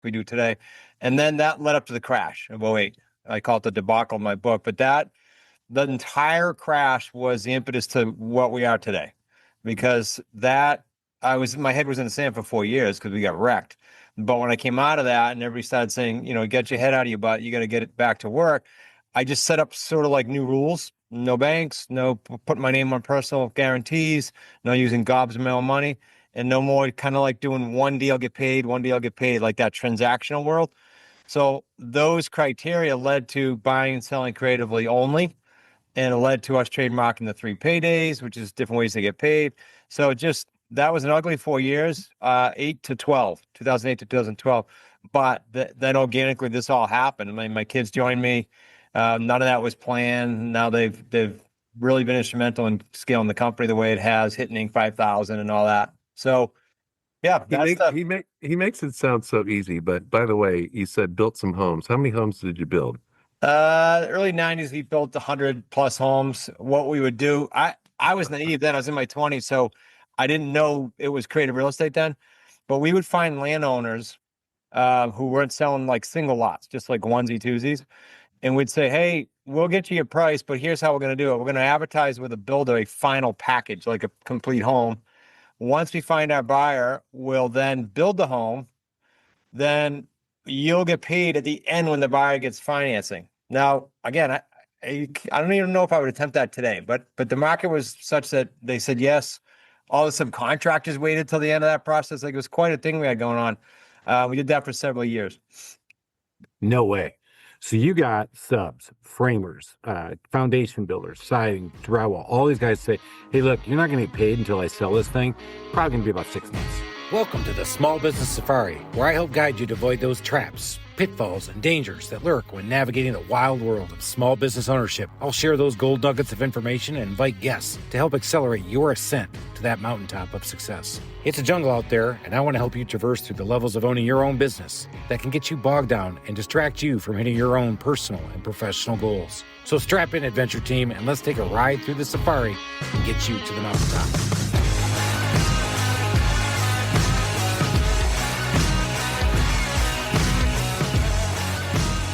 we do today. And then that led up to the crash of '08. I call it the debacle in my book, but the entire crash was the impetus to what we are today, because my head was in the sand for 4 years because we got wrecked. But when I came out of that and everybody started saying, get your head out of your butt, you got to get it back to work. I just set up sort of like new rules: no banks, no putting my name on personal guarantees, no using gobs of my own money, and no more kind of like doing one deal get paid, like that transactional world. So those criteria led to buying and selling creatively only, and it led to us trademarking the 3 paydays, which is different ways to get paid. So that was an ugly 4 years, 2008 to 2012. But then organically, this all happened. I mean, my kids joined me. None of that was planned. Now they've really been instrumental in scaling the company the way it has, hitting 5,000 and all that. So yeah, he makes it sound so easy. But by the way, you said built some homes. How many homes did you build? Early 90s, we built 100+ homes. What we would do, I was naive then. I was in my 20s, so I didn't know it was creative real estate then. But we would find landowners who weren't selling like single lots, just like onesie twosies, and we'd say, "Hey, we'll get you your price, but here's how we're going to do it. We're going to advertise with a builder a final package, like a complete home. Once we find our buyer, we'll then build the home. Then you'll get paid at the end when the buyer gets financing." Now, again, I don't even know if I would attempt that today, but the market was such that they said yes. All the subcontractors waited till the end of that process. Like, it was quite a thing we had going on. We did that for several years. No way. So you got subs, framers, foundation builders, siding, drywall. All these guys say, "Hey, look, you're not going to get paid until I sell this thing. Probably going to be about 6 months." Welcome to the Small Business Safari, where I help guide you to avoid those traps, pitfalls, and dangers that lurk when navigating the wild world of small business ownership. I'll share those gold nuggets of information and invite guests to help accelerate your ascent to that mountaintop of success. It's a jungle out there, and I want to help you traverse through the levels of owning your own business that can get you bogged down and distract you from hitting your own personal and professional goals. So strap in, adventure team, and let's take a ride through the safari and get you to the mountaintop.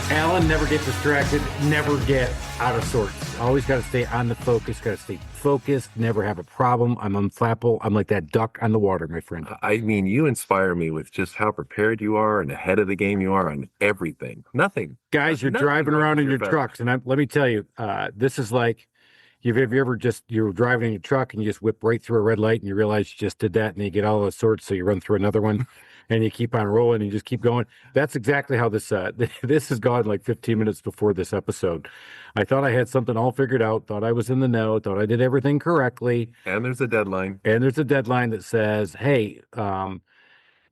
Alan, never get distracted, never get out of sorts. Always got to stay on the focus, got to stay focused, never have a problem. I'm unflappable. I'm like that duck on the water, my friend. I mean, you inspire me with just how prepared you are and ahead of the game you are on everything. Nothing. Guys, you're driving around in your trucks, and let me tell you, this is like, you're driving in your truck and you just whip right through a red light and you realize you just did that, and you get all the sorts, so you run through another one. And you keep on rolling and you just keep going. That's exactly how this has gone like 15 minutes before this episode. I thought I had something all figured out, thought I was in the know, thought I did everything correctly. And there's a deadline. And there's a deadline that says, hey,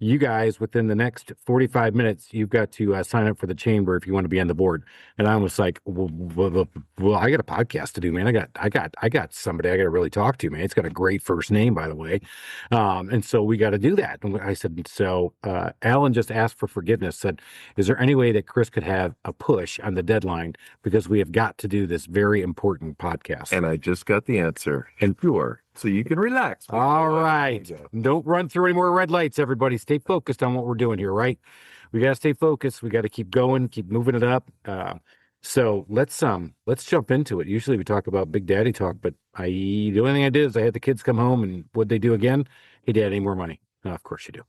you guys, within the next 45 minutes, you've got to sign up for the chamber if you want to be on the board. And I was like, well, I got a podcast to do, man. I got somebody I got to really talk to, man. It's got a great first name, by the way. And so we got to do that. And I said, so Alan just asked for forgiveness, said, is there any way that Chris could have a push on the deadline? Because we have got to do this very important podcast. And I just got the answer. And sure. So you can relax. All right. Don't run through any more red lights, everybody. Stay focused on what we're doing here, right? We got to stay focused. We got to keep going, keep moving it up. So let's jump into it. Usually we talk about Big Daddy talk, but the only thing I did is I had the kids come home, and what'd they do again? Hey, Dad, any more money? Oh, of course you do.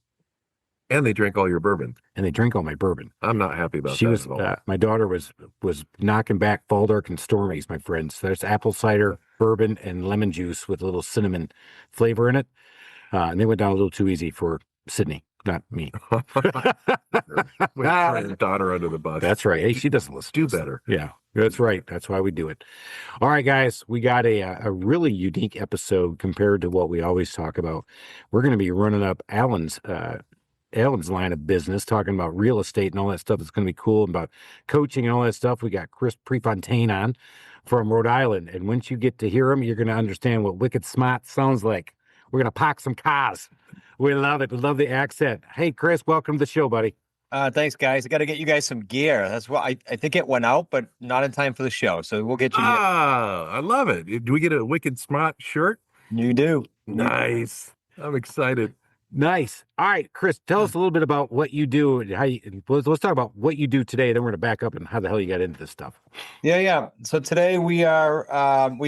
And they drank all your bourbon. And they drink all my bourbon. I'm not happy about that at all. My daughter was knocking back Fall Dark and Stormies, my friends. There's apple cider, bourbon, and lemon juice with a little cinnamon flavor in it. And they went down a little too easy for Sydney, not me. Your daughter under the bus. That's right. Hey, she doesn't listen. Do better. Yeah, that's right. That's why we do it. All right, guys, we got a really unique episode compared to what we always talk about. We're going to be running up Alan's line of business, talking about real estate and all that stuff. It's going to be cool, about coaching and all that stuff. We got Chris Prefontaine on from Rhode Island. And once you get to hear him, you're going to understand what wicked smart sounds like. We're going to park some cars. We love it. We love the accent. Hey, Chris, welcome to the show, buddy. Thanks, guys. I got to get you guys some gear. That's what I think it went out, but not in time for the show. So we'll get you. I love it. Do we get a wicked smart shirt? You do. Nice. I'm excited. Nice. All right, Chris, tell us a little bit about what you do. And let's talk about what you do today. Then we're going to back up and how the hell you got into this stuff. Yeah. So today we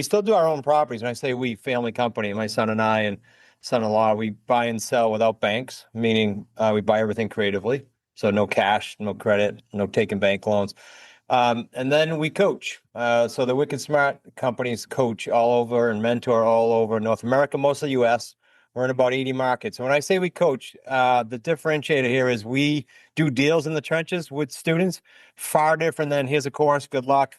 still do our own properties. When I say we, family company, my son and I and son-in-law, we buy and sell without banks, meaning we buy everything creatively. So no cash, no credit, no taking bank loans. And then we coach. So the Wicked Smart companies coach all over and mentor all over North America, mostly US. We're in about 80 markets. So when I say we coach, the differentiator here is we do deals in the trenches with students, far different than here's a course, good luck.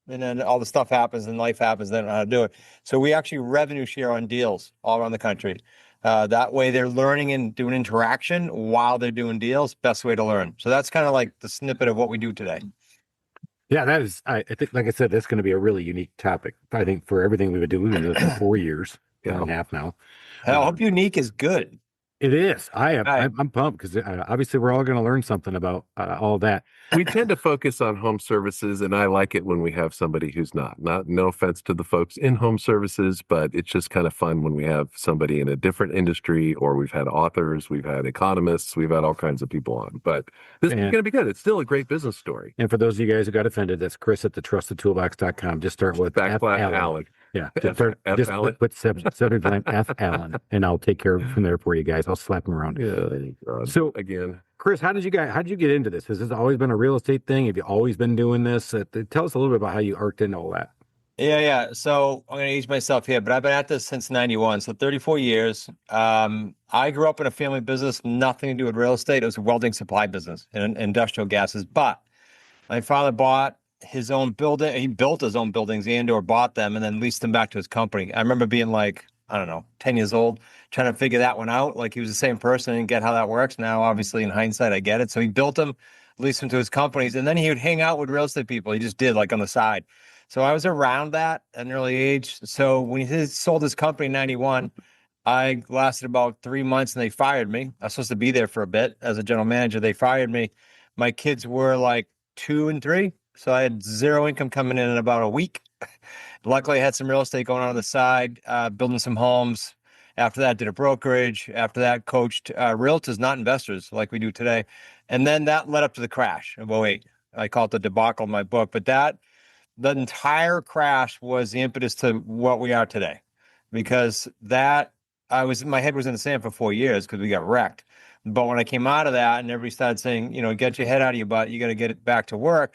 And then all the stuff happens and life happens, they don't know how to do it. So we actually revenue share on deals all around the country. That way they're learning and doing interaction while they're doing deals. Best way to learn. So that's kind of like the snippet of what we do today. Yeah, that is, I think, like I said, that's going to be a really unique topic. I think for everything we've been doing, we've been doing this for 4 years, year and a half now. I hope unique is good. It is. Right. I'm pumped because obviously we're all going to learn something about all that. We tend to focus on home services, and I like it when we have somebody who's not. No offense to the folks in home services, but it's just kind of fun when we have somebody in a different industry, or we've had authors, we've had economists, we've had all kinds of people on. But this is going to be good. It's still a great business story. And for those of you guys who got offended, that's Chris at thetrustedtoolbox.com. Just start with Backslash Allen. Yeah, F Allen? put subject line F Allen, and I'll take care of it from there for you guys. I'll slap him around. Yeah. So again, Chris, how did you get into this? Has this always been a real estate thing? Have you always been doing this? Tell us a little bit about how you arced into all that. Yeah. So I'm going to age myself here, but I've been at this since 91. So 34 years. I grew up in a family business, nothing to do with real estate. It was a welding supply business and industrial gases. But my father bought his own building. He built his own buildings or bought them and then leased them back to his company. I remember being like, I don't know, 10 years old, trying to figure that one out. Like he was the same person and get how that works. Now, obviously, in hindsight, I get it. So he built them, leased them to his companies, and then he would hang out with real estate people. He just did like on the side. So I was around that at an early age. So when he sold his company in 91, I lasted about 3 months and they fired me. I was supposed to be there for a bit as a general manager. They fired me. My kids were like 2 and 3. So I had zero income coming in about a week. Luckily, I had some real estate going on the side, building some homes. After that, did a brokerage. After that, coached realtors, not investors, like we do today. And then that led up to the crash of '08. I call it the debacle in my book. But the entire crash was the impetus to what we are today. Because my head was in the sand for 4 years because we got wrecked. But when I came out of that and everybody started saying, get your head out of your butt, you got to get it back to work.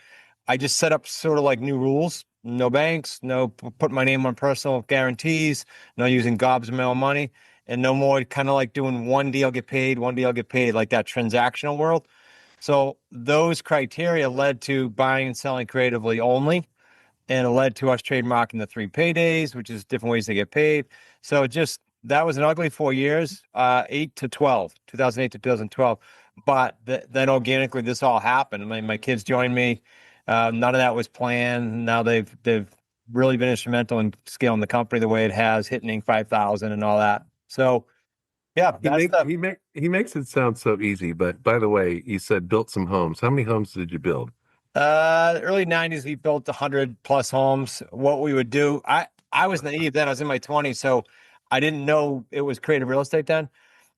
I just set up sort of like new rules, no banks, no put my name on personal guarantees, no using gobs of my own money, and no more kind of like doing one deal, get paid, like that transactional world. So those criteria led to buying and selling creatively only. And it led to us trademarking the 3 paydays, which is different ways to get paid. So that was an ugly 4 years, 2008 to 2012. But then organically, this all happened. My kids joined me. None of that was planned. Now they've really been instrumental in scaling the company the way it has, hitting 5,000 and all that. So, yeah, he makes it sound so easy. But by the way, you said built some homes. How many homes did you build? Early 90s, we built 100 plus homes. What we would do, I was naive then. I was in my 20s, so I didn't know it was creative real estate then.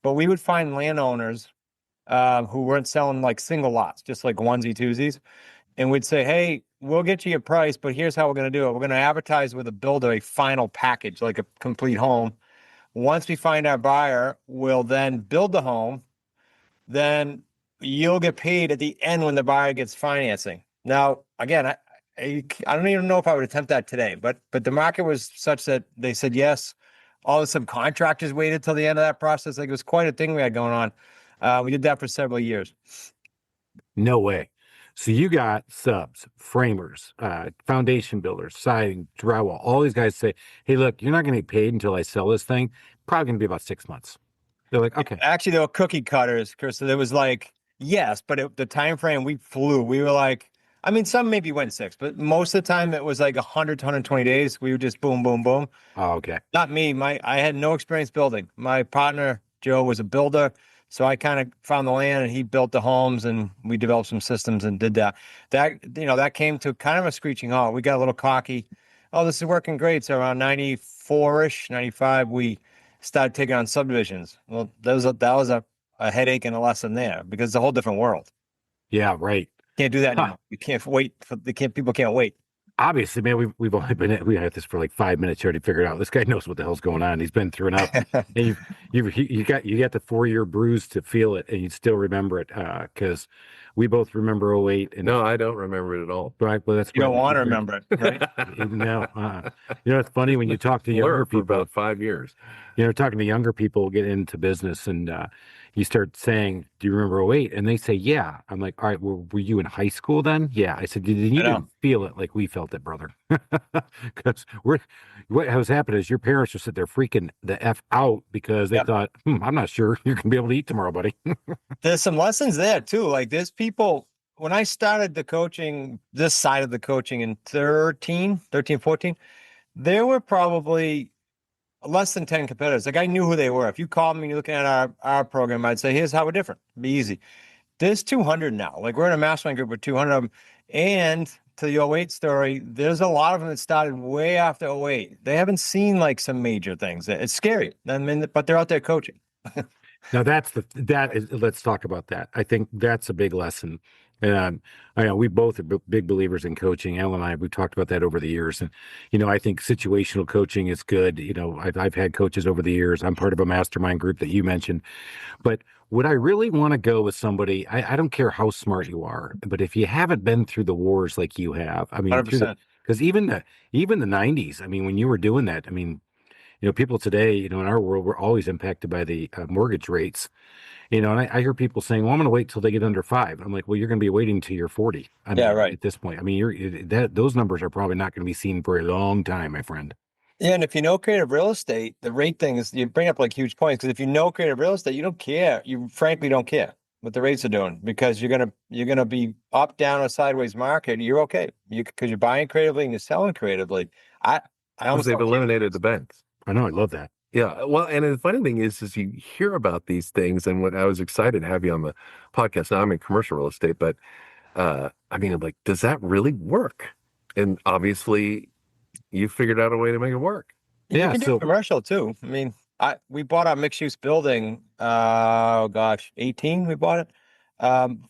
But we would find landowners who weren't selling like single lots, just like onesie twosies. And we'd say, hey, we'll get you your price, but here's how we're going to do it. We're going to advertise with a builder a final package, like a complete home. Once we find our buyer, we'll then build the home. Then you'll get paid at the end when the buyer gets financing. Now, again, I don't even know if I would attempt that today, but the market was such that they said yes. All the subcontractors waited till the end of that process. Like it was quite a thing we had going on. We did that for several years. No way. So you got subs, framers, foundation builders, siding, drywall. All these guys say, hey, look, you're not going to get paid until I sell this thing. Probably going to be about 6 months. They're like, okay. Actually, there were cookie cutters, Chris. So there was like, yes, but the time frame we flew, we were like, I mean, some maybe went 6, but most of the time it was like 100 to 120 days. We would just boom, boom, boom. Oh, okay. Not me. I had no experience building. My partner, Joe, was a builder. So I kind of found the land and he built the homes and we developed some systems and did that. That came to kind of a screeching halt. We got a little cocky. Oh, this is working great. So around 94-ish, 95, we started taking on subdivisions. Well, that was a headache and a lesson there because it's a whole different world. Yeah, right. Can't do that Huh. anymore. You can't wait. People can't wait. Obviously, man, we've only we had this for like 5 minutes here to figure it out. This guy knows what the hell's going on. He's been through enough, and you got the 4-year bruise to feel it, and you still remember it because we both remember '08. And No, I don't remember it at all. right, well, that's You don't what want to remember it, right? No, it's funny when you talk to younger Blur for people. about 5 years. Talking to younger people get into business, and you start saying, "Do you remember '08?" And they say, "Yeah." I'm like, "All right, well, were you in high school then?" Yeah. I said, "You I know. didn't feel it like we felt it, brother." Because what has happened is your parents just sit there freaking the f out because they Yep. thought, "I'm not sure you're gonna be able to eat tomorrow, buddy." There's some lessons there too. Like there's people, when I started the coaching, this side of the coaching in 13, 14, there were probably less than 10 competitors. Like I knew who they were. If you called me looking at our program, I'd say, here's how we're different. It'd be easy. There's 200 now. Like we're in a mastermind group with 200 of them. And to the '08 story, there's a lot of them that started way after '08. They haven't seen like some major things. It's scary. I mean, but they're out there coaching. Now let's talk about that. I think that's a big lesson. I know we both are big believers in coaching. Al and I, we've talked about that over the years. And, I think situational coaching is good. I've had coaches over the years. I'm part of a mastermind group that you mentioned. But would I really want to go with somebody? I don't care how smart you are, but if you haven't been through the wars like you have, I mean, 100%. because even the '90s, I mean, when you were doing that, I mean, people today, in our world, we're always impacted by the mortgage rates. And I hear people saying, "Well, I'm going to wait till they get under 5." I'm like, "Well, you're going to be waiting till you're 40." I Yeah, mean, right. at this point, I mean, those numbers are probably not going to be seen for a long time, my friend. Yeah, and if you know creative real estate, the rate thing is you bring up like huge points because if you know creative real estate, you don't care. You frankly don't care what the rates are doing because you're gonna be up, down, or sideways market. You're okay. Because you're buying creatively and you're selling creatively. I Because almost they've don't care. eliminated the banks. I know, I love that. Yeah. Well, and the funny thing is you hear about these things, and what I was excited to have you on the podcast. Now I'm in commercial real estate, but I mean, I'm like, does that really work? And obviously, you figured out a way to make it work. You Yeah, can do so commercial too. I mean, we bought our mixed use building. 18 we bought it,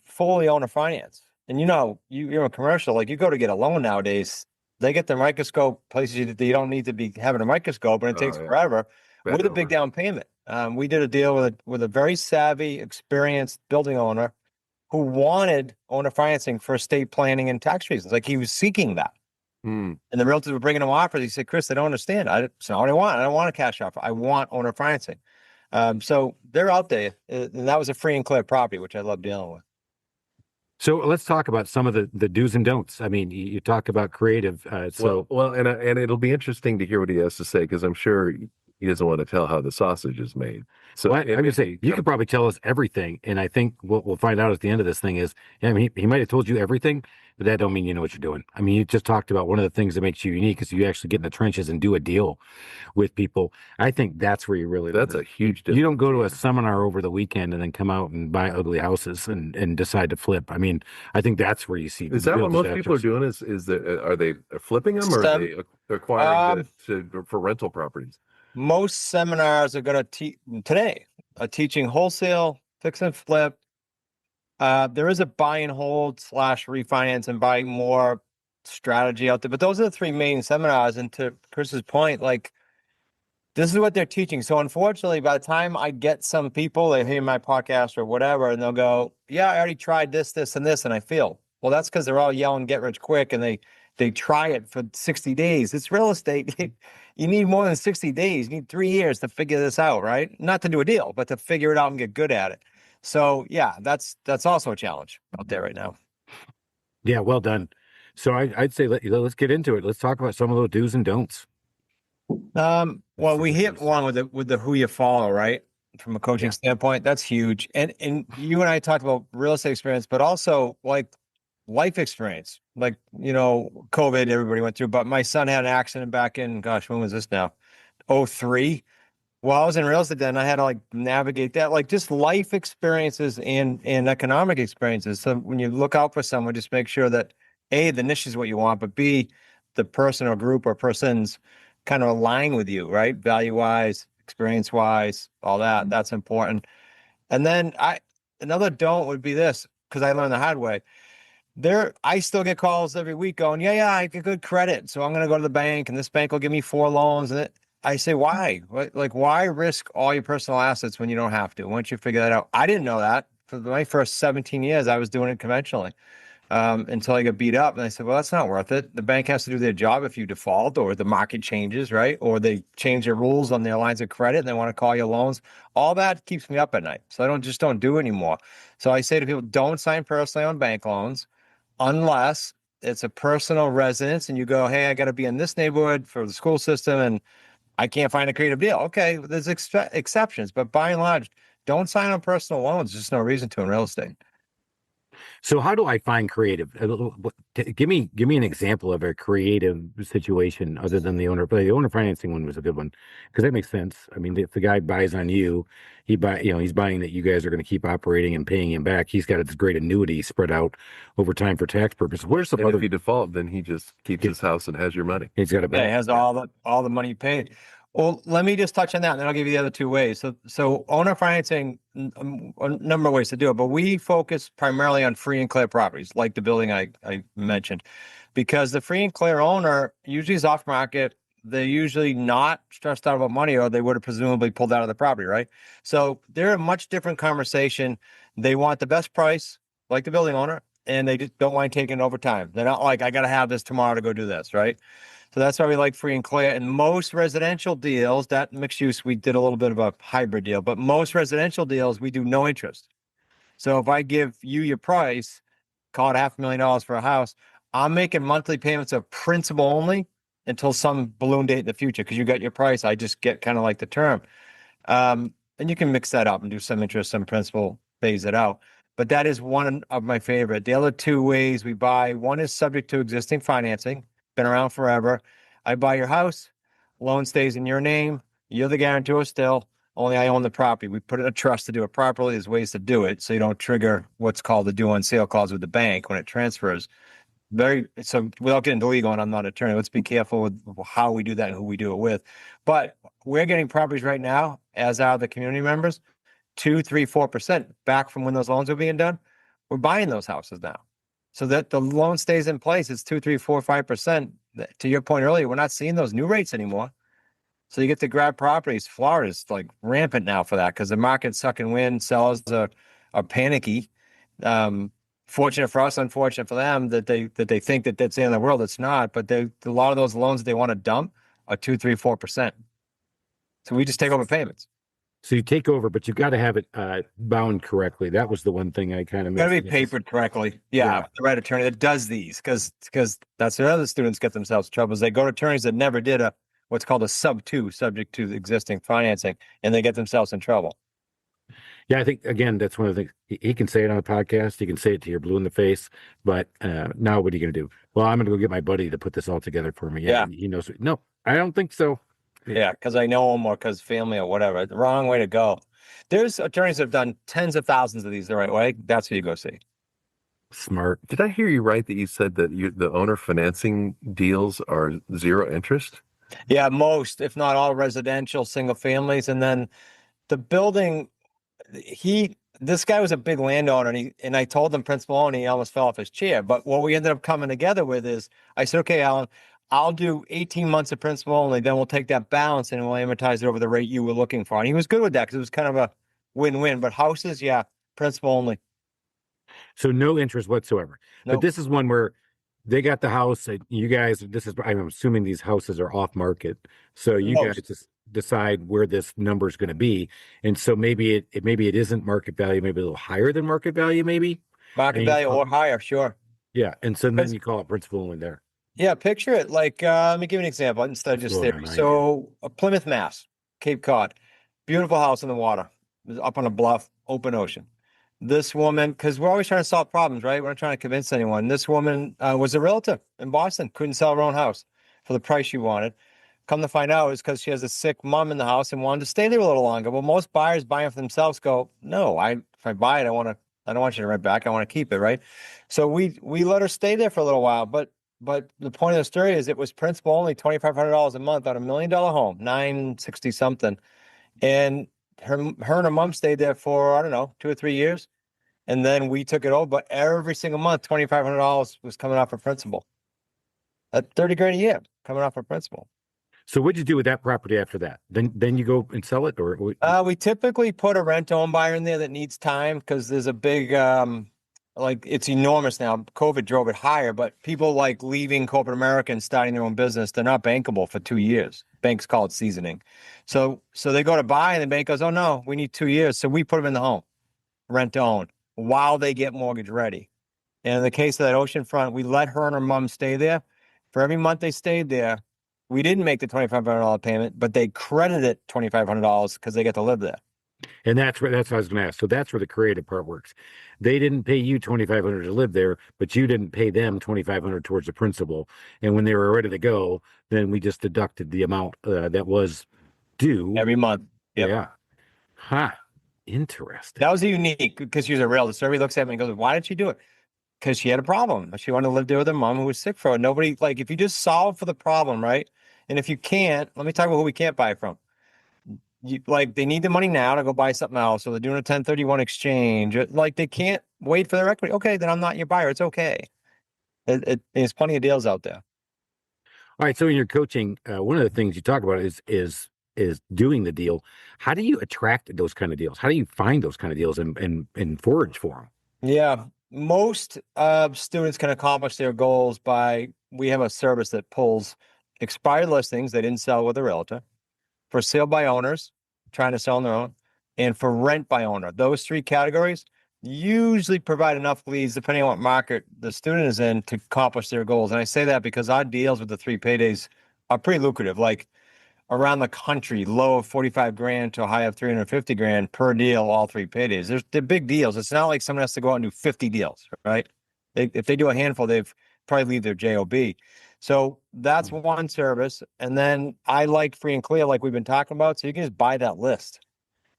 fully owner finance. And you're a commercial, like you go to get a loan nowadays, they get the microscope places you don't need to be having a microscope, and it takes Oh, yeah. forever Bend with a big over. down payment. We did a deal with a very savvy, experienced building owner who wanted owner financing for estate planning and tax reasons. Like he was seeking that. Hmm. And the realtors were bringing him offers. He said, Chris, I don't understand. It's not what I want. I don't want a cash offer. I want owner financing. So they're out there. And that was a free and clear property, which I love dealing with. so let's talk about some of the do's and don'ts. I mean, you talk about creative. Well, and it'll be interesting to hear what he has to say because I'm sure he doesn't want to tell how the sausage is made. So Well, I'm gonna say you could probably tell us everything, and I think what we'll find out at the end of this thing is, I mean, he might have told you everything, but that don't mean you know what you're doing. I mean, you just talked about one of the things that makes you unique is you actually get in the trenches and do a deal with people. I think that's where you really that's a huge difference. you don't go to a seminar over the weekend and then come out and buy ugly houses and decide to flip. I mean, I think that's where you see. Is that real what most people are disasters. doing? Is that are they flipping them or are they acquiring for rental properties? Most seminars are going to teach today, teaching wholesale, fix and flip. There is a buy and hold / refinance and buy more strategy out there, but those are the three main seminars. And to Chris's point, like this is what they're teaching. So unfortunately, by the time I get some people, they hear my podcast or whatever, and they'll go, "Yeah, I already tried this, this, and this," and I feel well. That's because they're all yelling "get rich quick" and they try it for 60 days. It's real estate. You need more than 60 days. You need 3 years to figure this out, right? Not to do a deal, but to figure it out and get good at it. So yeah, that's also a challenge out there right now. Yeah, well done. So I'd say let's get into it. Let's talk about some of those do's and don'ts. Well, we hit one with the who you follow, right? From a coaching standpoint, that's huge. And you and I talked about real estate experience, but also like life experience, like, COVID, everybody went through, but my son had an accident back in, gosh, when was this now? '03. Well, I was in real estate then. I had to like navigate that, like just life experiences and economic experiences. So when you look out for someone, just make sure that A, the niche is what you want, but B, the person or group or persons kind of align with you, right? Value wise, experience wise, all that. That's important. And then another don't would be this, because I learned the hard way. I still get calls every week going, yeah, I get good credit, so I'm going to go to the bank, and this bank will give me 4 loans. And I say, why? Like, why risk all your personal assets when you don't have to? Once you figure that out, I didn't know that. For my first 17 years, I was doing it conventionally until I got beat up. And I said, well, that's not worth it. The bank has to do their job if you default or the market changes, right? Or they change their rules on their lines of credit and they want to call you loans. All that keeps me up at night. So I don't do it anymore. So I say to people, don't sign personally on bank loans unless it's a personal residence and you go, hey, I got to be in this neighborhood for the school system and I can't find a creative deal. Okay, there's exceptions, but by and large, don't sign on personal loans. There's just no reason to in real estate. So how do I find creative? Give me an example of a creative situation other than the owner. The owner financing one was a good one because that makes sense. I mean, if the guy buys on you, he's buying that you guys are going to keep operating and paying him back. He's got this great annuity spread out over time for tax purposes. Where's the And if you default, then he just keeps his house and has your money. He's got a Yeah, it has all the money paid. Well, let me just touch on that, and then I'll give you the other 2 ways. So owner financing, a number of ways to do it, but we focus primarily on free and clear properties, like the building I mentioned, because the free and clear owner usually is off market. They're usually not stressed out about money, or they would have presumably pulled out of the property, right? So they're a much different conversation. They want the best price, like the building owner, and they just don't mind taking it over time. They're not like, I got to have this tomorrow to go do this, right? So that's why we like free and clear. And most residential deals, that mixed use, we did a little bit of a hybrid deal, but most residential deals, we do no interest. So if I give you your price, call it $500,000 for a house, I'm making monthly payments of principal only until some balloon date in the future. Because you got your price, I just get kind of like the term. And you can mix that up and do some interest, some principal, phase it out. But that is one of my favorite. The other 2 ways we buy, one is subject to existing financing. Been around forever. I buy your house, loan stays in your name. You're the guarantor still. Only I own the property. We put it in a trust to do it properly. There's ways to do it so you don't trigger what's called the due on sale clause with the bank when it transfers. So without getting into legal, and I'm not an attorney, let's be careful with how we do that and who we do it with. But we're getting properties right now, as are the community members, 2, 3, 4% back from when those loans were being done. We're buying those houses now. So that the loan stays in place, it's 2, 3, 4, 5%. To your point earlier, we're not seeing those new rates anymore. So you get to grab properties. Florida's like rampant now for that because the market's sucking wind. Sellers are panicky. Fortunate for us, unfortunate for them that they think that that's the end of the world. It's not. But a lot of those loans that they want to dump are 2, 3, 4%. So we just take over payments. So you take over, but you've got to have it bound correctly. That was the one thing I kind of got to be papered correctly. Yeah, the right attorney that does these, because that's where other students get themselves in trouble. Is they go to attorneys that never did what's called a sub-2, subject to the existing financing, and they get themselves in trouble. Yeah, I think again that's one of the things. He can say it on a podcast. He can say it to your blue in the face. But now, what are you going to do? Well, I'm going to go get my buddy to put this all together for me. Yeah, he knows. No, I don't think so. Yeah, because I know him or because family or whatever. The wrong way to go. There's attorneys that have done tens of thousands of these the right way. That's who you go see. Smart. Did I hear you right that you said that the owner financing deals are 0 interest? Yeah, most, if not all, residential single families. And then the building, this guy was a big landowner, and I told him principal only, he almost fell off his chair. But what we ended up coming together with is, I said, okay, Alan, I'll do 18 months of principal only, then we'll take that balance and we'll amortize it over the rate you were looking for. And he was good with that because it was kind of a win-win. But houses, yeah, principal only. So no interest whatsoever. Nope. But this is one where they got the house. You guys, I'm assuming these houses are off market. So you guys just decide where this number is going to be. And so maybe it isn't market value, maybe a little higher than market value, maybe. Market value or higher, sure. Yeah. And so then you call it principal only there. Yeah, picture it like, let me give you an example instead of just theory. So Plymouth, Mass, Cape Cod, beautiful house on the water, up on a bluff, open ocean. This woman, because we're always trying to solve problems, right? We're not trying to convince anyone. This woman was a realtor in Boston, couldn't sell her own house for the price she wanted. Come to find out, it's because she has a sick mom in the house and wanted to stay there a little longer. Well, most buyers buying for themselves go, no, if I buy it, I don't want you to rent back. I want to keep it, right? So we let her stay there for a little while, but the point of the story is it was principal only $2,500 a month on $1 million home, 960 something. And her and her mom stayed there for, I don't know, 2 or 3 years. And then we took it over. But every single month, $2,500 was coming off her principal. At 30 grand a year coming off her principal. So what'd you do with that property after that? Then you go and sell it, or We typically put a rent-to-own buyer in there that needs time because there's a big, like it's enormous now. COVID drove it higher, but people like leaving corporate America and starting their own business, they're not bankable for 2 years. Banks call it seasoning. So they go to buy and the bank goes, oh no, we need 2 years. So we put them in the home, rent to own, while they get mortgage ready. And in the case of that oceanfront, we let her and her mom stay there. For every month they stayed there, we didn't make the $2,500 payment, but they credited $2,500 because they get to live there. and that's what I was going to ask. So that's where the creative part works. They didn't pay you $2,500 to live there, but you didn't pay them $2,500 towards the principal. And when they were ready to go, then we just deducted the amount that was due Every month. Yep. Yeah. Huh. Interesting. That was unique because she was a realtor. So everybody looks at me and goes, why did she do it? Because she had a problem. She wanted to live there with her mom who was sick for it. Nobody, like, if you just solve for the problem, right? And if you can't, let me talk about who we can't buy from. Like, they need the money now to go buy something else. So they're doing a 1031 exchange. Like, they can't wait for their equity. Okay, then I'm not your buyer. It's okay. There's plenty of deals out there. All right. So in your coaching, one of the things you talk about is doing the deal. How do you attract those kind of deals? How do you find those kind of deals and forage for them? Yeah. Most students can accomplish their goals we have a service that pulls expired listings they didn't sell with a realtor, for sale by owners trying to sell on their own, and for rent by owner. Those three categories usually provide enough leads, depending on what market the student is in, to accomplish their goals. And I say that because our deals with the 3 paydays are pretty lucrative. Like, around the country, low of 45 grand to a high of 350 grand per deal, all 3 paydays. They're big deals. It's not like someone has to go out and do 50 deals, right? If they do a handful, they've probably leave their JOB. So that's one service. And then I like free and clear, like we've been talking about. So you can just buy that list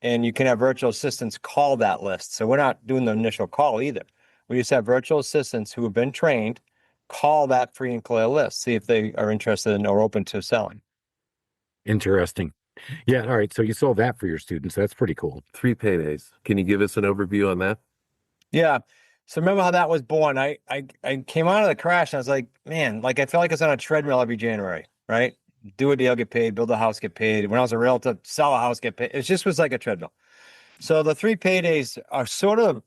and you can have virtual assistants call that list. So we're not doing the initial call either. We just have virtual assistants who have been trained call that free and clear list, see if they are interested in or open to selling. Interesting. Yeah. All right. So you sold that for your students. That's pretty cool. 3 paydays. Can you give us an overview on that? Yeah. So remember how that was born? I came out of the crash and I was like, man, like I feel like I was on a treadmill every January, right? Do a deal, get paid, build a house, get paid. When I was a realtor, sell a house, get paid. It just was like a treadmill. So the 3 paydays are sort of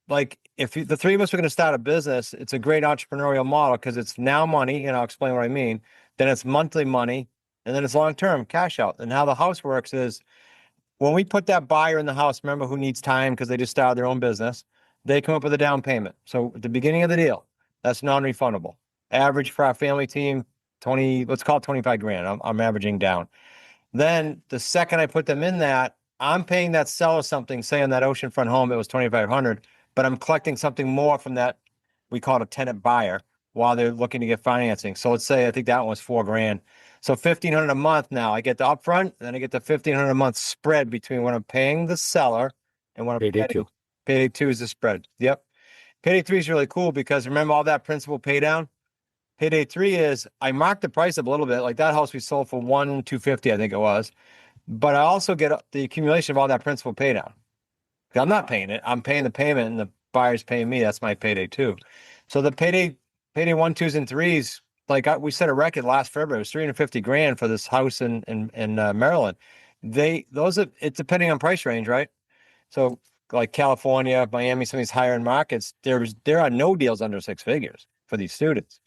like, if the 3 of us were going to start a business, it's a great entrepreneurial model because it's now money, and I'll explain what I mean. Then it's monthly money, and then it's long-term cash out. And how the house works is, when we put that buyer in the house, remember, who needs time because they just started their own business, they come up with a down payment. So at the beginning of the deal, that's non-refundable. Average for our family team, 20, let's call it 25 grand. I'm averaging down. Then the second I put them in that, I'm paying that seller something, say on that oceanfront home, it was 2,500, but I'm collecting something more from that, we call it a tenant buyer, while they're looking to get financing. So let's say, I think that one was 4 grand. So 1,500 a month now. I get the upfront, then I get the 1,500 a month spread between what I'm paying the seller and what I'm Payday getting. 2. Payday 2 is the spread. Yep. Payday 3 is really cool because remember all that principal pay down? Payday 3 is, I marked the price up a little bit. Like that house we sold for $1,250, I think it was. But I also get the accumulation of all that principal pay down. I'm not paying it. I'm paying the payment and the buyer's paying me. That's my payday 2. So the payday 1, 2s, and 3s, like we set a record last February. It was 350 grand for this house in Maryland. It's depending on price range, right? So like California, Miami, some of these higher end markets, there are no deals under 6 figures for these students.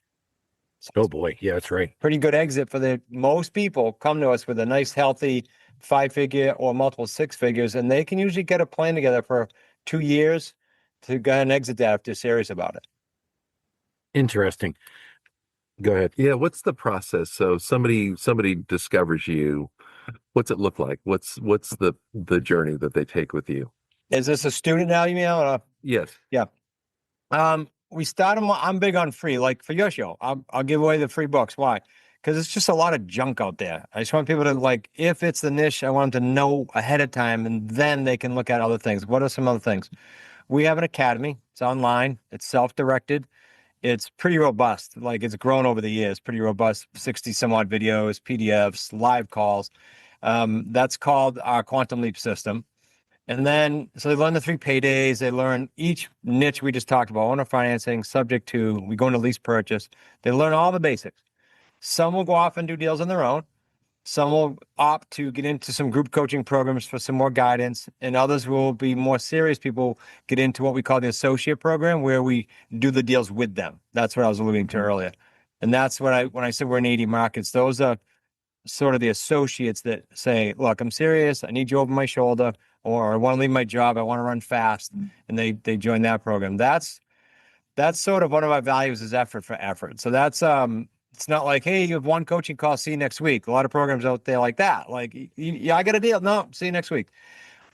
So Oh boy. Yeah, that's right. pretty good exit for most people come to us with a nice, healthy 5-figure or multiple 6 figures, and they can usually get a plan together for 2 years to go ahead and exit that if they're serious about it. Interesting. Go ahead. Yeah, what's the process? So somebody discovers you. What's it look like? What's the journey that they take with you? Is this a student now, you mean? Yes. We start them. I'm big on free. Like for your show, I'll give away the free books. Why? Because it's just a lot of junk out there. I just want people to, like, if it's the niche, I want them to know ahead of time, and then they can look at other things. What are some other things? We have an academy. It's online. It's self-directed. It's pretty robust. Like, it's grown over the years. Pretty robust. 60 some odd videos, PDFs, live calls. That's called our Quantum Leap system. And then, so they learn the 3 paydays. They learn each niche we just talked about, owner financing, subject to, we go into lease purchase. They learn all the basics. Some will go off and do deals on their own. Some will opt to get into some group coaching programs for some more guidance, and others will be more serious. People get into what we call the associate program, where we do the deals with them. That's what I was alluding to earlier. And that's what when I said we're in 80 markets, those are sort of the associates that say, look, I'm serious. I need you over my shoulder, or I want to leave my job. I want to run fast. And they join that program. That's sort of one of our values is effort for effort. So that's, it's not like, hey, you have one coaching call, see you next week. A lot of programs out there like that. Like, yeah, I got a deal. No, see you next week.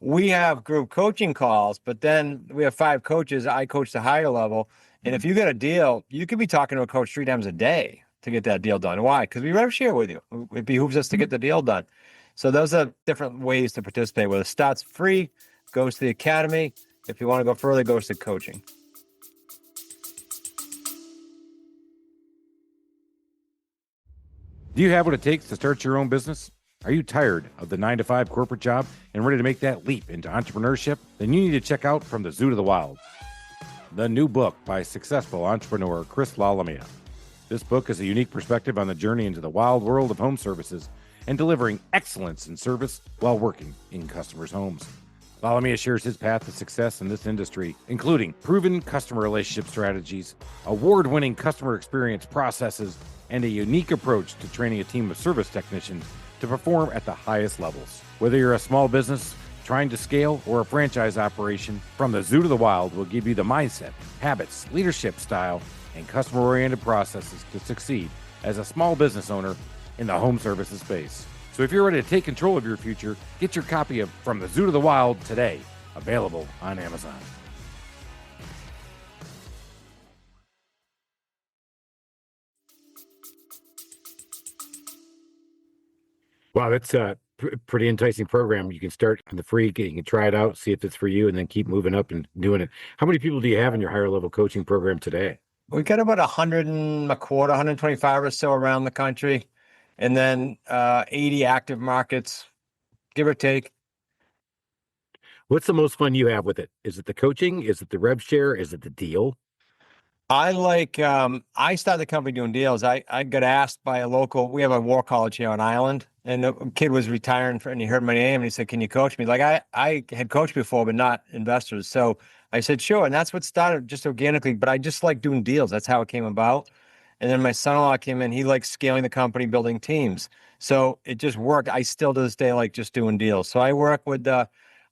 We have group coaching calls, but then we have 5 coaches. I coach the higher level. And if you get a deal, you could be talking to a coach 3 times a day to get that deal done. Why? Because we rev share with you. It behooves us to get the deal done. So those are different ways to participate. Whether it starts free, goes to the academy. If you want to go further, goes to coaching. Do you have what it takes to start your own business? Are you tired of the 9-to-5 corporate job and ready to make that leap into entrepreneurship? Then you need to check out From the Zoo to the Wild, the new book by successful entrepreneur Chris LaLamia. This book is a unique perspective on the journey into the wild world of home services and delivering excellence in service while working in customers' homes. LaLamia shares his path to success in this industry, including proven customer relationship strategies, award-winning customer experience processes, and a unique approach to training a team of service technicians to perform at the highest levels. Whether you're a small business trying to scale or a franchise operation, From the Zoo to the Wild will give you the mindset, habits, leadership style, and customer-oriented processes to succeed as a small business owner in the home services space. So if you're ready to take control of your future, get your copy of From the Zoo to the Wild today, available on Amazon. Wow, that's a pretty enticing program. You can start on the free, you can try it out, see if it's for you, and then keep moving up and doing it. How many people do you have in your higher level coaching program today? We got about 100 and a quarter, 125 or so around the country, and then 80 active markets, give or take. What's the most fun you have with it? Is it the coaching? Is it the rev share? Is it the deal? I like, I started the company doing deals. I got asked by a local, we have a war college here on island, and a kid was retiring and he heard my name and he said, can you coach me? Like I had coached before, but not investors. So I said, sure. And that's what started just organically, but I just like doing deals. That's how it came about. And then my son-in-law came in, he likes scaling the company, building teams. So it just worked. I still to this day like just doing deals. So I work with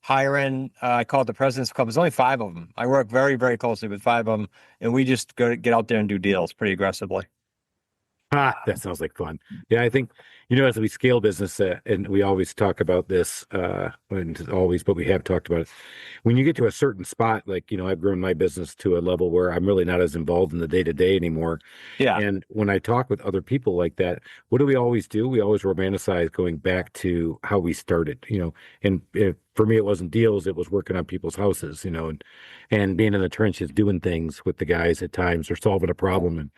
higher end, I call it the President's Club. There's only 5 of them. I work very, very closely with 5 of them, and we just get out there and do deals pretty aggressively. That sounds like fun. Yeah, I think, as we scale business, and we always talk about this, and always, but we have talked about it. When you get to a certain spot, like, I've grown my business to a level where I'm really not as involved in the day to day anymore. Yeah. And when I talk with other people like that, what do? We always romanticize going back to how we started, and for me, it wasn't deals. It was working on people's houses, and being in the trenches, doing things with the guys at times or solving a problem. And,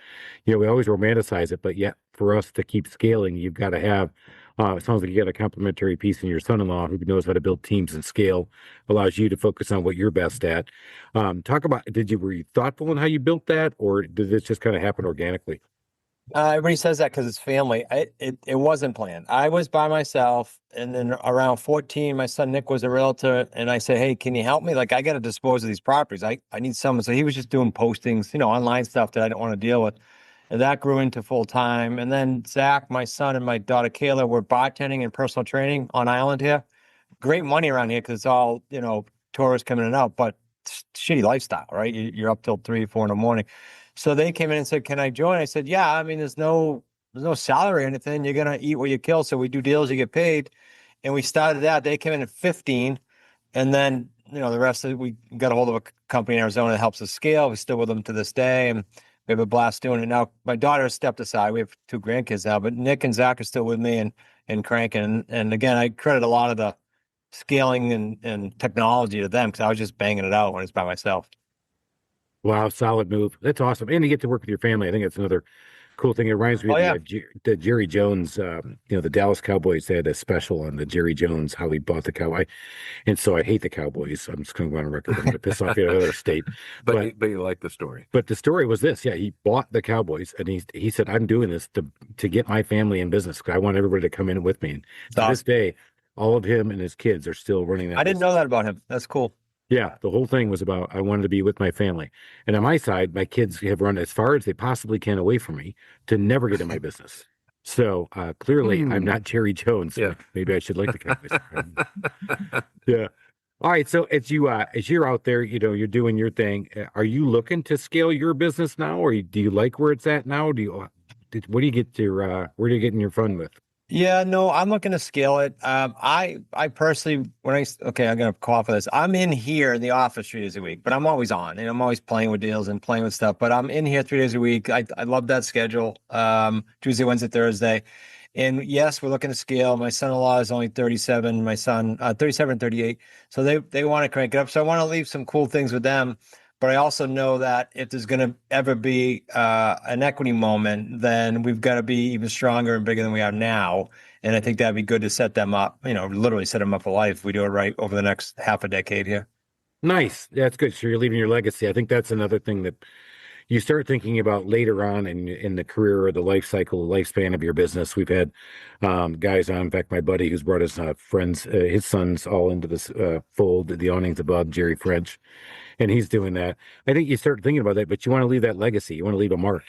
we always romanticize it, but yet for us to keep scaling, you've got to have, it sounds like you got a complementary piece in your son-in-law who knows how to build teams and scale, allows you to focus on what you're best at. Talk about, were you thoughtful in how you built that, or did this just kind of happen organically? Everybody says that because it's family. It wasn't planned. I was by myself, and then around 14, my son Nick was a realtor, and I said, hey, can you help me? Like, I got to dispose of these properties. I need someone. So he was just doing postings, online stuff that I didn't want to deal with. And that grew into full time. And then Zach, my son, and my daughter Kayla were bartending and personal training on island here. Great money around here because it's all, tourists coming in and out, but shitty lifestyle, right? You're up till 3, 4 in the morning. So they came in and said, can I join? I said, yeah, I mean, there's no salary or anything. You're going to eat what you kill. So we do deals, you get paid. And we started that. They came in at 15. And then, the rest of it, we got a hold of a company in Arizona that helps us scale. We're still with them to this day. And we have a blast doing it. Now, my daughter has stepped aside. We have 2 grandkids now, but Nick and Zach are still with me and cranking. And again, I credit a lot of the scaling and technology to them because I was just banging it out when it's by myself. Wow, solid move. That's awesome. And you get to work with your family. I think that's another cool thing. It reminds me Oh, of yeah. the Jerry Jones, the Dallas Cowboys. They had a special on the Jerry Jones, how he bought the Cowboy. And so I hate the Cowboys. I'm just going to go on record. I'm going to piss off another state. But you like the story. But the story was this. Yeah, he bought the Cowboys, and he said, I'm doing this to get my family in business because I want everybody to come in with me. And to this day, all of him and his kids are still running that I didn't business. know that about him. That's cool. Yeah, the whole thing was about I wanted to be with my family. And on my side, my kids have run as far as they possibly can away from me to never get in my business. So clearly, I'm not Jerry Jones. Yeah. Maybe I should like the Cowboys. Yeah. All right. So as you're out there, you're doing your thing. Are you looking to scale your business now, or do you like where it's at now? What do you get your where do you get in your fun with? Yeah, no, I'm looking to scale it. I personally, I'm gonna call for this. I'm in here in the office 3 days a week, but I'm always on and I'm always playing with deals and playing with stuff. But I'm in here 3 days a week. I love that schedule. Tuesday, Wednesday, Thursday. And yes, we're looking to scale. My son-in-law is only 37, my son 37 and 38. So they want to crank it up. So I want to leave some cool things with them. But I also know that if there's going to ever be an equity moment, then we've got to be even stronger and bigger than we are now. And I think that'd be good to set them up, literally set them up for life if we do it right over the next half a decade here. Nice. That's good. So you're leaving your legacy. I think that's another thing that you start thinking about later on in the career or the life cycle, lifespan of your business. We've had guys on, in fact, my buddy who's brought his friends, his sons all into this fold, the awnings above, Jerry French, and he's doing that. I think you start thinking about that, but you want to leave that legacy. You want to leave a mark.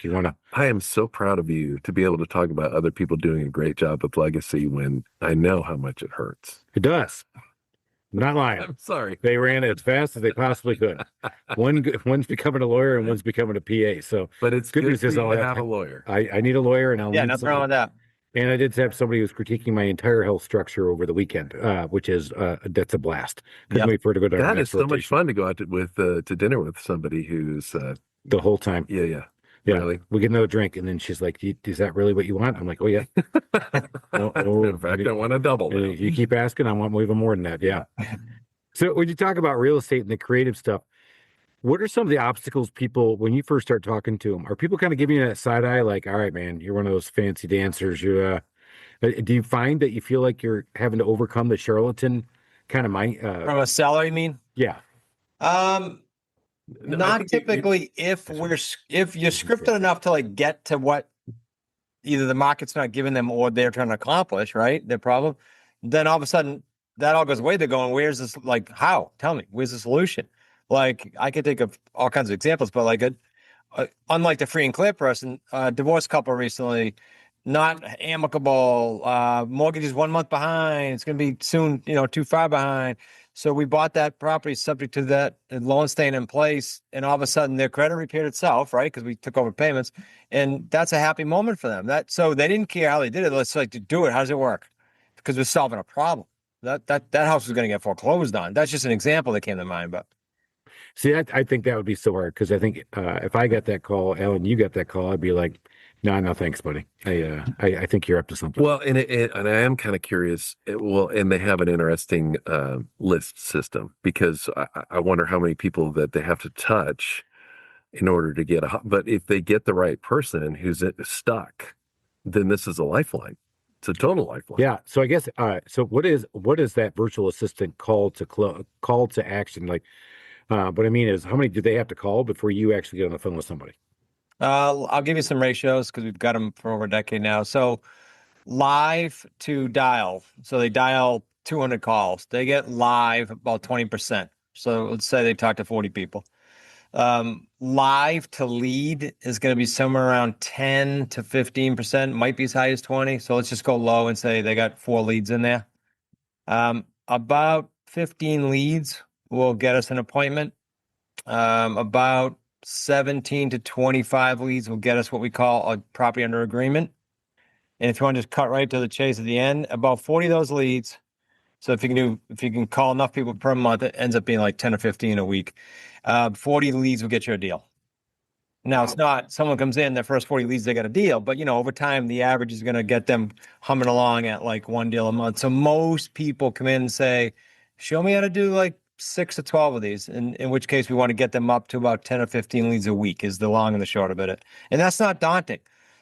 I am so proud of you to be able to talk about other people doing a great job with legacy when I know how much it hurts. It does. I'm not lying. I'm sorry. They ran as fast as they possibly could. One's becoming a lawyer and one's becoming a PA. So, But it's good good news is for you I'll to have have a lawyer. I need a lawyer, and I'll Yeah, need nothing wrong with that. And I did have somebody who was critiquing my entire health structure over the weekend, which is that's a blast. Couldn't wait for it to go to our That is next so much rotation. fun to go out to dinner with somebody who's The whole time. yeah. Yeah, Really? we get another drink, and then she's like, "Is that really what you want?" I'm like, "Oh yeah." In fact, I want to double And that. you keep asking, I want even more than that. Yeah. So when you talk about real estate and the creative stuff, what are some of the obstacles people, when you first start talking to them, are people kind of giving you that side eye, like, "All right, man, you're one of those fancy dancers." Do you find that you feel like you're having to overcome the charlatan kind of mind? From a seller, you mean? Yeah. No, I Not think typically if you're scripted enough to like get to what either the market's not giving them or they're trying to accomplish, right? Their problem. Then all of a sudden that all goes away. They're going, where's this? Like, how? Tell me, where's the solution? Like, I could think of all kinds of examples, but like unlike the free and clear person, divorced couple recently, not amicable, mortgage is 1 month behind. It's going to be soon, too far behind. So we bought that property subject to that loan staying in place, and all of a sudden their credit repaired itself, right? Because we took over payments, and that's a happy moment for them. So they didn't care how they did it. Let's like to do it. How does it work? Because we're solving a problem. That house was going to get foreclosed on. That's just an example that came to mind. But See, I think that would be so hard because I think if I got that call, Alan, you got that call, I'd be like, no, thanks, buddy. I think you're up to something. Well, and I am kind of curious. And they have an interesting list system because I wonder how many people that they have to touch in order to get but if they get the right person who's stuck, then this is a lifeline. It's a total lifeline. Yeah. So I guess, so what is that virtual assistant call to action? Like, what I mean is how many do they have to call before you actually get on the phone with somebody? I'll give you some ratios because we've got them for over a decade now. So live to dial. So they dial 200 calls. They get live about 20%. So let's say they talk to 40 people. Live to lead is going to be somewhere around 10 to 15%, might be as high as 20. So let's just go low and say they got 4 leads in there. About 15 leads will get us an appointment. About 17 to 25 leads will get us what we call a property under agreement. And if you want to just cut right to the chase at the end, about 40 of those leads. So if you can call enough people per month, it ends up being like 10 or 15 a week. 40 leads will get you a deal. Now, it's not someone comes in, their first 40 leads, they got a deal, but over time, the average is going to get them humming along at like 1 deal a month. So most people come in and say, show me how to do like 6 to 12 of these, in which case we want to get them up to about 10 or 15 leads a week is the long and the short of it. And that's not daunting.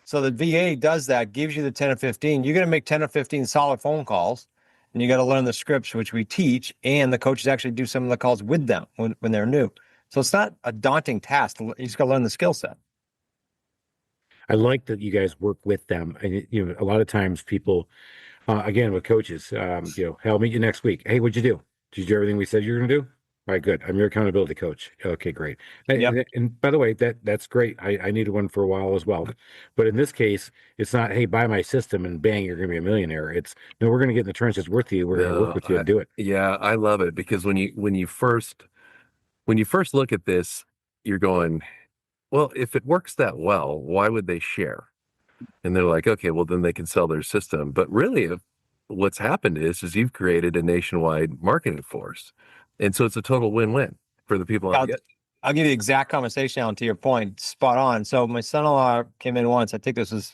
So the VA does that, gives you the 10 or 15. You're going to make 10 or 15 solid phone calls, and you got to learn the scripts, which we teach, and the coaches actually do some of the calls with them when they're new. So it's not a daunting task. You just got to learn the skill set. I like that you guys work with them. And a lot of times people, again, with coaches, hey, I'll meet you next week. Hey, what'd you do? Did you do everything we said you were going to do? All right, good. I'm your accountability coach. Okay, great. Yep. And by the way, that's great. I needed one for a while as well. But in this case, it's not, hey, buy my system and bang, you're going to be a millionaire. It's, no, we're going to get in the trenches with you. We're going to work with you and do it. Yeah, I love it because when you first look at this, you're going, well, if it works that well, why would they share? And they're like, okay, well, then they can sell their system. But really, what's happened is you've created a nationwide marketing force. And so it's a total win-win for the people. I'll give you the exact conversation on to your point. Spot on. So my son-in-law came in once. I think this was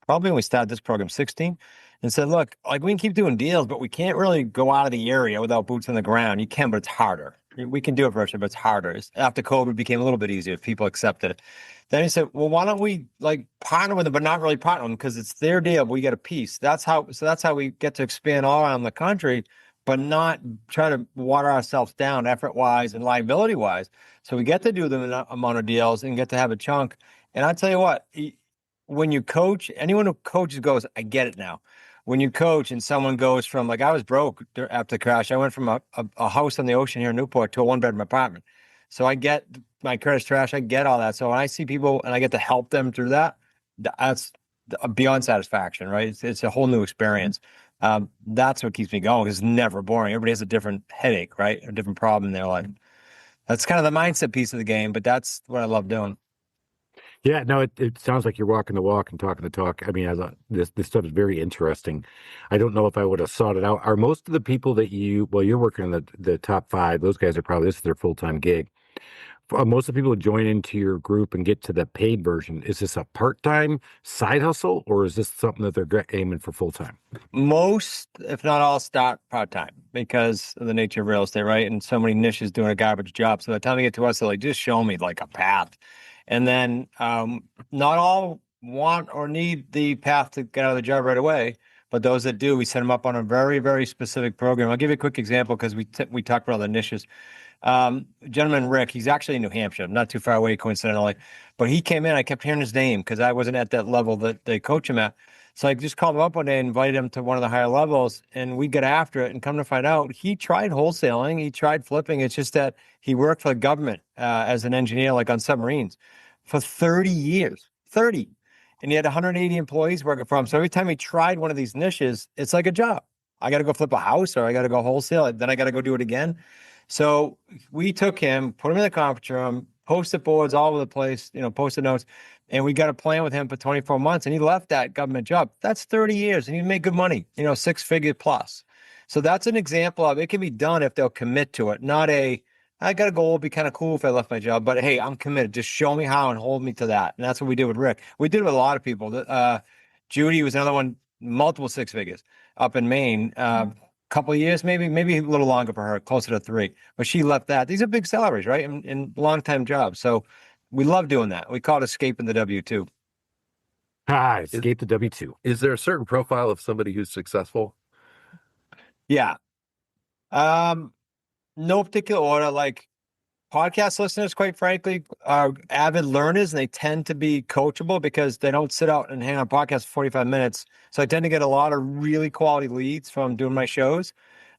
probably when we started this program, 16, and said, look, like we can keep doing deals, but we can't really go out of the area without boots on the ground. You can, but it's harder. We can do it virtually, but it's harder. After COVID, it became a little bit easier if people accepted it. Then he said, well, why don't we like partner with them, but not really partner with them because it's their deal, but we get a piece. That's how we get to expand all around the country, but not try to water ourselves down effort-wise and liability-wise. So we get to do the amount of deals and get to have a chunk. And I tell you what, when you coach, anyone who coaches goes, I get it now. When you coach and someone goes from, like, I was broke after the crash. I went from a house on the ocean here in Newport to a one-bedroom apartment. So I get my credit's trash. I get all that. So when I see people and I get to help them through that, that's beyond satisfaction, right? It's a whole new experience. That's what keeps me going. It's never boring. Everybody has a different headache, right? A different problem in their life. That's kind of the mindset piece of the game, but that's what I love doing. Yeah, no, it sounds like you're walking the walk and talking the talk. I mean, this stuff is very interesting. I don't know if I would have sought it out. Are most of the people that you're working in the top 5, those guys are probably, this is their full-time gig. Most of the people who join into your group and get to the paid version, is this a part-time side hustle or is this something that they're aiming for full-time? Most, if not all, start part-time because of the nature of real estate, right? And so many niches doing a garbage job. So by the time they get to us, they're like, just show me like a path. And then not all want or need the path to get out of the job right away. But those that do, we set them up on a very, very specific program. I'll give you a quick example because we talked about the niches. Gentleman Rick, he's actually in New Hampshire, not too far away, coincidentally. But he came in, I kept hearing his name because I wasn't at that level that they coach him at. So I just called him up one day and invited him to one of the higher levels, and we got after it. And come to find out, he tried wholesaling, he tried flipping. It's just that he worked for the government as an engineer, like on submarines, for 30 years. 30. And he had 180 employees working for him. So every time he tried one of these niches, it's like a job. I got to go flip a house or I got to go wholesale. Then I got to go do it again. So we took him, put him in the conference room, post-it boards all over the place, post-it notes, and we got a plan with him for 24 months. And he left that government job. That's 30 years, and he made good money, 6-figure plus. So that's an example of it can be done if they'll commit to it. Not I got a goal. It'd be kind of cool if I left my job, but hey, I'm committed. Just show me how and hold me to that. And that's what we did with Rick. We did it with a lot of people. Judy was another one, multiple 6 figures up in Maine. Couple of years, maybe a little longer for her, closer to 3. But she left that. These are big salaries, right? And long-time jobs. So we love doing that. We call it escaping the W-2. Escape the W-2. Is there a certain profile of somebody who's successful? Yeah. No particular order. Like podcast listeners, quite frankly, are avid learners, and they tend to be coachable because they don't sit out and hang on podcasts for 45 minutes. So I tend to get a lot of really quality leads from doing my shows.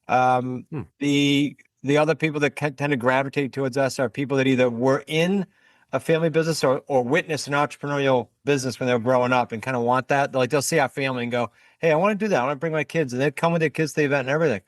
The other people that tend to gravitate towards us are people that either were in a family business or witnessed an entrepreneurial business when they were growing up and kind of want that. Like they'll see our family and go, hey, I want to do that. I want to bring my kids. And they come with their kids to the event and everything.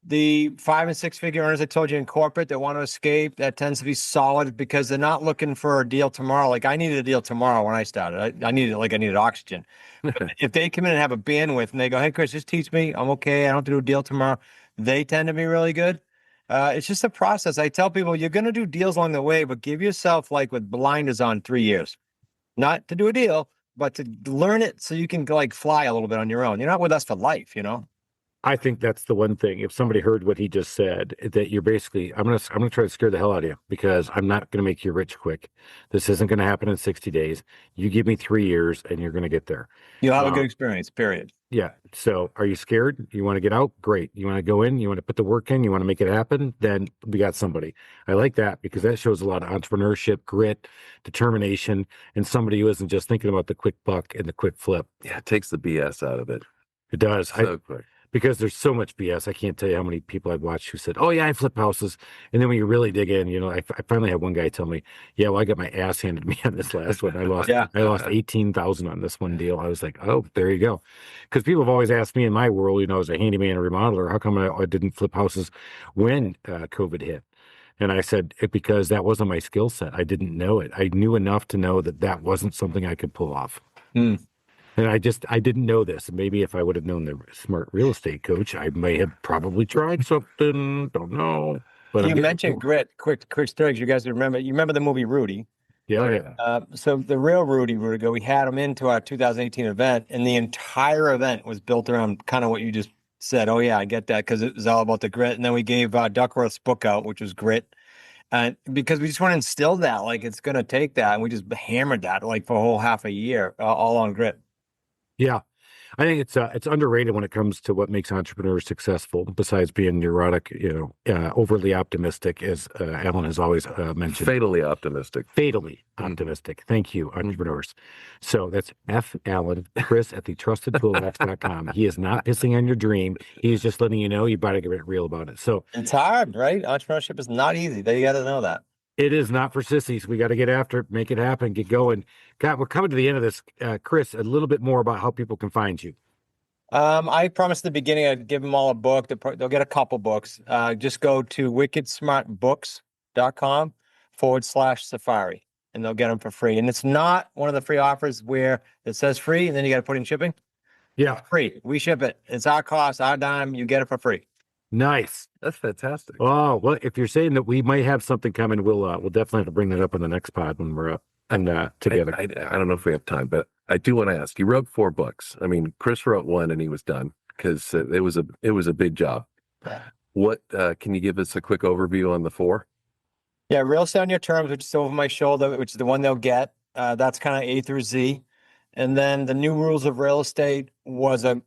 The 5 and 6 figure earners I told you in corporate that want to escape, that tends to be solid because they're not looking for a deal tomorrow. Like I needed a deal tomorrow when I started. I needed oxygen. But if they come in and have a bandwidth and they go, hey, Chris, just teach me. I'm okay. I don't have to do a deal tomorrow. They tend to be really good. It's just a process. I tell people you're going to do deals along the way, but give yourself like with blinders on 3 years, not to do a deal, but to learn it so you can like fly a little bit on your own. You're not with us for life, I think that's the one thing. If somebody heard what he just said, that you're basically, I'm gonna try to scare the hell out of you because I'm not gonna make you rich quick. This isn't gonna happen in 60 days. You give me 3 years and you're gonna get there. You'll have a good experience, period. Yeah. So are you scared? You want to get out? Great. You want to go in? You want to put the work in? You want to make it happen? Then we got somebody. I like that because that shows a lot of entrepreneurship, grit, determination, and somebody who isn't just thinking about the quick buck and the quick flip. Yeah, it takes the BS out of it. It does. So quick. Because there's so much BS. I can't tell you how many people I've watched who said, "Oh yeah, I flip houses," and then when you really dig in, I finally had one guy tell me, "Yeah, well, I got my ass handed to me on this last one. I lost, I lost 18,000 on this one deal." I was like, "Oh, there you go," because people have always asked me in my world, as a handyman and remodeler, how come I didn't flip houses when COVID hit? And I said, because that wasn't my skill set. I didn't know it. I knew enough to know that that wasn't something I could pull off. And I didn't know this. Maybe if I would have known the smart real estate coach, I may have probably tried something. Don't know. But you mentioned grit. Quick story. You guys remember? You remember the movie Rudy? Yeah. So the real Rudy Rudiger, we had him into our 2018 event, and the entire event was built around kind of what you just said. Oh yeah, I get that, because it was all about the grit. And then we gave Duckworth's book out, which was Grit. And because we just want to instill that, like it's going to take that, and we just hammered that like for a whole half a year, all on grit. Yeah, I think it's underrated when it comes to what makes entrepreneurs successful. Besides being neurotic, overly optimistic, as Alan has always mentioned. Fatally optimistic. Fatally optimistic. Thank you, entrepreneurs. So that's F. Allen, Chris at thetrustedpoolx.com. He is not pissing on your dream. He is just letting you know you better get real about it. So it's hard, right? Entrepreneurship is not easy. You got to know that. It is not for sissies. We got to get after it, make it happen, get going. God, we're coming to the end of this. Chris, a little bit more about how people can find you. I promised at the beginning I'd give them all a book. They'll get a couple books. Just go to wickedsmartbooks.com/safari, and they'll get them for free. And it's not one of the free offers where it says free and then you got to put in shipping. Yeah. It's free. We ship it. It's our cost, our dime. You get it for free. Nice. That's fantastic. Oh, well, if you're saying that we might have something coming, we'll definitely have to bring that up on the next pod when we're up and together. I don't know if we have time, but I do want to ask. You wrote 4 books. I mean, Chris wrote 1 and he was done because it was a big job. What can you give us a quick overview on the 4? Yeah, Real Estate on Your Terms, which is over my shoulder, which is the one they'll get. That's kind of A through Z. And then the New Rules of Real Estate was a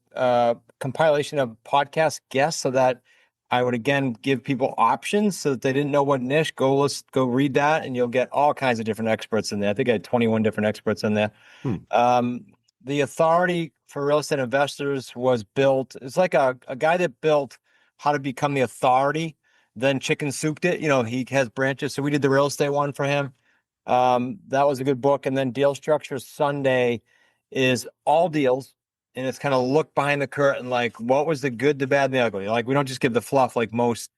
compilation of podcast guests, so that I would again give people options so that they didn't know what niche. Go read that, and you'll get all kinds of different experts in there. I think I had 21 different experts in there. The Authority for Real Estate Investors was built. It's like a guy that built how to become the authority, then chicken souped it. He has branches, so we did the real estate one for him. That was a good book. And then Deal Structure Sunday is all deals. And it's kind of look behind the curtain, like what was the good, the bad, and the ugly. Like we don't just give the fluff like most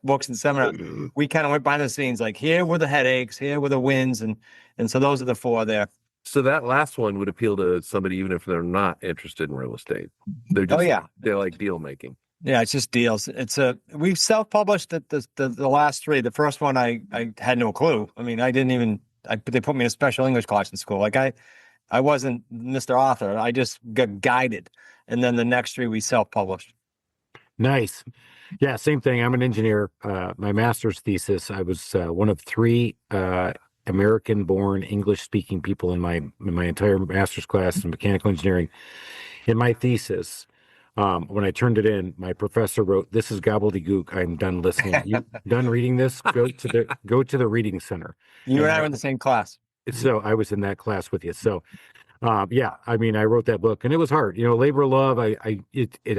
books and seminars. We kind of went behind the scenes, like here were the headaches, here were the wins, and so those are the 4 there. So that last one would appeal to somebody even if they're not interested in real estate. They're just they like deal making. Yeah, it's just deals. We've self-published the last 3. The first one I had no clue. I mean, they put me in a special English class in school. Like I wasn't Mr. Author. I just got guided. And then the next 3 we self-published. Nice. Yeah, same thing. I'm an engineer. My master's thesis, I was one of 3 American-born English-speaking people in my entire master's class in mechanical engineering. In my thesis, when I turned it in, my professor wrote, "This is gobbledygook. I'm done listening. You done reading this? Go to the reading center." You and I were in the same class. So I was in that class with you. So, yeah, I mean, I wrote that book and it was hard. Labor of Love. I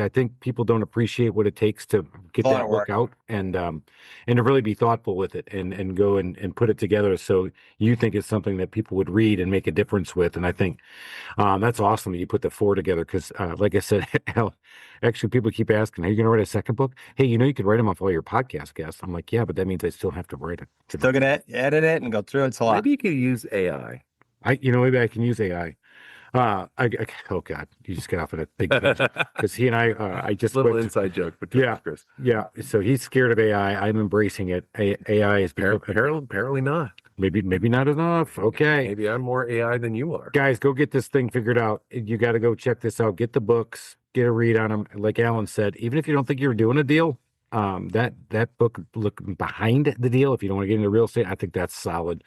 think people don't appreciate what it takes to get that book out and to really be thoughtful with it and go and put it together. So you think it's something that people would read and make a difference with. And I think that's awesome that you put the 4 together because, like I said, actually, people keep asking, "Are you going to write a second book?" Hey, you could write them off all your podcast guests. I'm like, yeah, but that means I still have to write it. Still going to edit it and go through it. It's a lot. Maybe you could use AI. Maybe I can use AI. Oh God, you just get off on a big because he and I just little inside joke between Chris. Yeah. So he's scared of AI. I'm embracing it. AI is apparently not. Maybe not enough. Okay. Maybe I'm more AI than you are. Guys, go get this thing figured out. You got to go check this out. Get the books, get a read on them. Like Alan said, even if you don't think you're doing a deal, that book, look behind the deal. If you don't want to get into real estate, I think that's solid.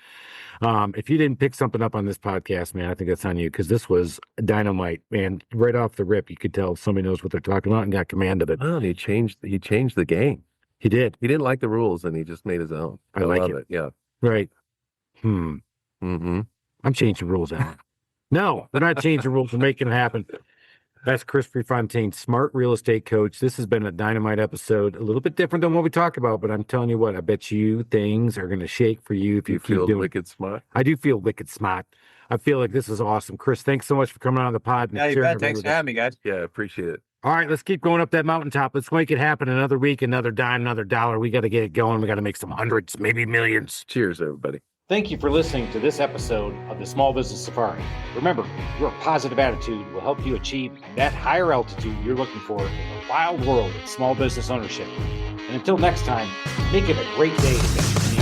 If you didn't pick something up on this podcast, man, I think that's on you, because this was dynamite, man. Right off the rip, you could tell somebody knows what they're talking about and got command of it. Oh, and he changed the game. He did. He didn't like the rules and he just made his own. I like love it. Yeah. Right. Mm-hmm. I'm changing rules, Alan. No, they're not changing rules. We're making it happen. That's Chris Prefontaine, smart real estate coach. This has been a dynamite episode, a little bit different than what we talk about, but I'm telling you what, I bet you things are going to shake for you if you keep feel doing wicked smart. I do feel wicked smart. I feel like this is awesome. Chris, thanks so much for coming on the pod. And Yeah, you sharing bet. Thanks everything for with us. having me, guys. Yeah, appreciate it. All right, let's keep going up that mountaintop. Let's make it happen. Another week, another dime, another dollar. We got to get it going. We got to make some hundreds, maybe millions. Cheers, everybody. Thank you for listening to this episode of the Small Business Safari. Remember, your positive attitude will help you achieve that higher altitude you're looking for in the wild world of small business ownership. And until next time, make it a great day.